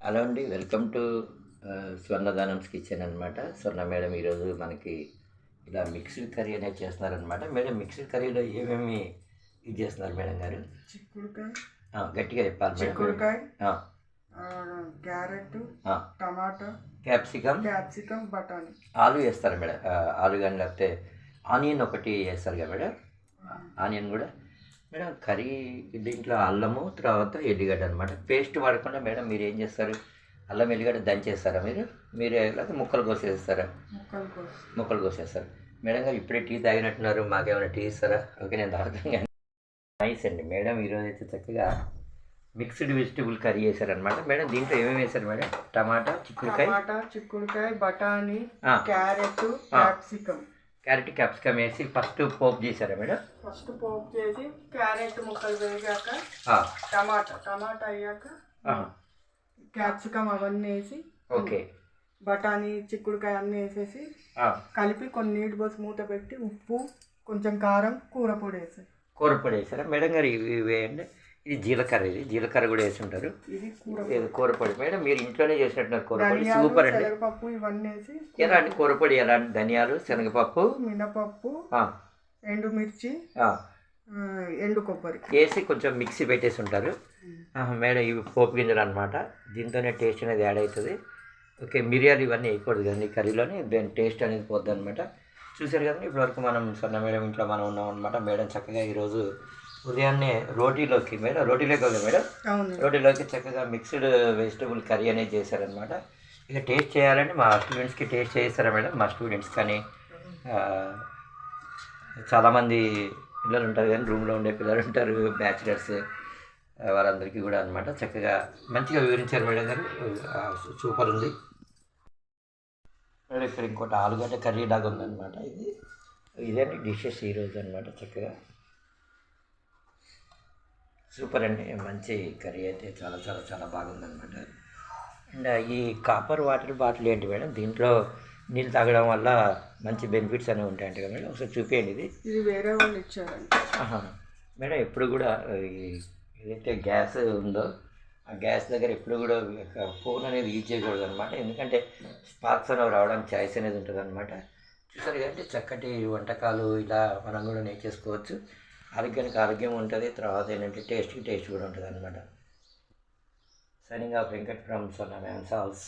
Hello అండి, welcome to స్వర్ణదానమ్స్ kitchen అనమాట. స్వర్ణ madam ఈరోజు మనకి ఇలా మిక్స్డ్ కర్రీ అనేది చేస్తున్నారనమాట. మేడం మిక్స్డ్ కర్రీలో ఏమేమి ఇది చేస్తున్నారు మేడం గారు? చిక్కుడుకాయ, గట్టిగా చెప్పాలి మేడం. చిక్కుడుకాయ, క్యారెట్, టమాటా, క్యాప్సికమ్, బఠానీ. ఆలు వేస్తారు మేడం. ఆలు కానీ లేకపోతే ఆనియన్ ఒకటి వేస్తారు కదా మేడం. ఆనియన్ కూడా మేడం. కర్రీ దీంట్లో అల్లము తర్వాత ఎల్లిగడ్డ అనమాట. పేస్ట్ వాడకుండా మేడం మీరు ఏం చేస్తారు? అల్లం ఎల్లిగడ్డ దంచేస్తారా మీరు లేకపోతే ముక్కలు కోసేస్తారా? ముక్కలు కోసేస్తారు మేడం గారు. ఇప్పుడే టీ తాగినట్టున్నారు, మాకేమైనా టీ ఇస్తారా? ఓకే, నేను తాగుతాను కానీ. నైస్ అండి మేడం. ఈరోజు అయితే చక్కగా మిక్స్డ్ వెజిటబుల్ కర్రీ చేశారనమాట మేడం. దీంట్లో ఏమేమి వేశారు మేడం? టమాటా, చిక్కుడుకాయ, బఠానీ, క్యారెట్, క్యాప్సికమ్ వేసి ఫస్ట్ పోపు చేశారా మేడం? ఫస్ట్ పోపు చేసి క్యారెట్ ముక్కలు వేగాక టమాటా అయ్యాక క్యాప్సికమ్ అవన్నీ వేసి, ఓకే, బఠానీ, చిక్కుడుకాయ అన్నీ వేసేసి కలిపి కొన్ని నీటి పోసి మూత పెట్టి ఉప్పు, కొంచెం కారం, కూర పొడి వేసారా మేడం గారు? ఇవి వేయండి. ఇది జీలకర్ర కూడా వేసి ఉంటారు. ఇది కూరపొడి మేడం. మీరు ఇంట్లోనే చేసినట్టున్నారు కూరపొడి. సూపర్ అండి. శనగపప్పు ఇవన్నీ వేసి ఎలాంటి కూరపొడి? ఎలాంటి ధనియాలు, శనగపప్పు, మినపప్పు, ఎండుమిర్చి, ఎండు కొబ్బరి వేసి కొంచెం మిక్సీ పెట్టేసి ఉంటారు మేడం. ఇవి పోపు గింజలు అనమాట. దీంతోనే టేస్ట్ అనేది యాడ్ అవుతుంది. ఓకే, మిరియాలు ఇవన్నీ వేయకూడదు కానీ కర్రీలోనే దాని టేస్ట్ అనేది పోద్ది అనమాట. చూసారు కదండి, ఇప్పటివరకు మనం సన్న మేడం ఇంట్లో మనం ఉన్నాం అనమాట. మేడం చక్కగా ఈరోజు ఉదయాన్నే రోటీలోకి చక్కగా మిక్స్డ్ వెజిటబుల్ కర్రీ అనేది చేశారనమాట. ఇక టేస్ట్ చేయాలంటే మా స్టూడెంట్స్కి టేస్ట్ చేస్తారా మేడం? మా స్టూడెంట్స్ కానీ చాలామంది పిల్లలు ఉంటారు కానీ రూమ్లో ఉండే పిల్లలు ఉంటారు, బ్యాచిలర్స్, వారందరికీ కూడా అనమాట. చక్కగా మంచిగా వివరించారు మేడం గారు. సూపర్ ఉంది మేడం. ఇక్కడ ఇంకోటి ఆలుగడ్డ కర్రీ లాగా ఉందన్నమాట. ఇదే డిషెస్ ఈరోజు అనమాట. చక్కగా సూపర్ అండి. మంచి కర్రీ అయితే చాలా చాలా చాలా బాగుందన్నమాట. అండ్ ఈ కాపర్ వాటర్ బాటిల్ ఏంటి మేడం? దీంట్లో నీళ్ళు తాగడం వల్ల మంచి బెనిఫిట్స్ అనేవి ఉంటాయంట కదా మేడం? ఒకసారి చూపించండి. ఇది వేరే వాళ్ళు ఇచ్చారండి మేడం. ఎప్పుడు కూడా ఏదైతే గ్యాస్ ఉందో ఆ గ్యాస్ దగ్గర ఎప్పుడు కూడా ఫోన్ అనేది యూజ్ చేయకూడదు అనమాట. ఎందుకంటే స్పార్క్స్ అనేవి రావడానికి ఛాయిస్ అనేది ఉంటుంది అనమాట. చూసారు కదంటే చక్కటి వంటకాలు ఇలా మనం కూడా నేర్చేసుకోవచ్చు. ఆరోగ్యానికి ఆరోగ్యం ఉంటుంది, తర్వాత ఏంటంటే టేస్ట్కి టేస్ట్ కూడా ఉంటుంది అనమాట. Signing off Venkat from Swarna ma'am salts.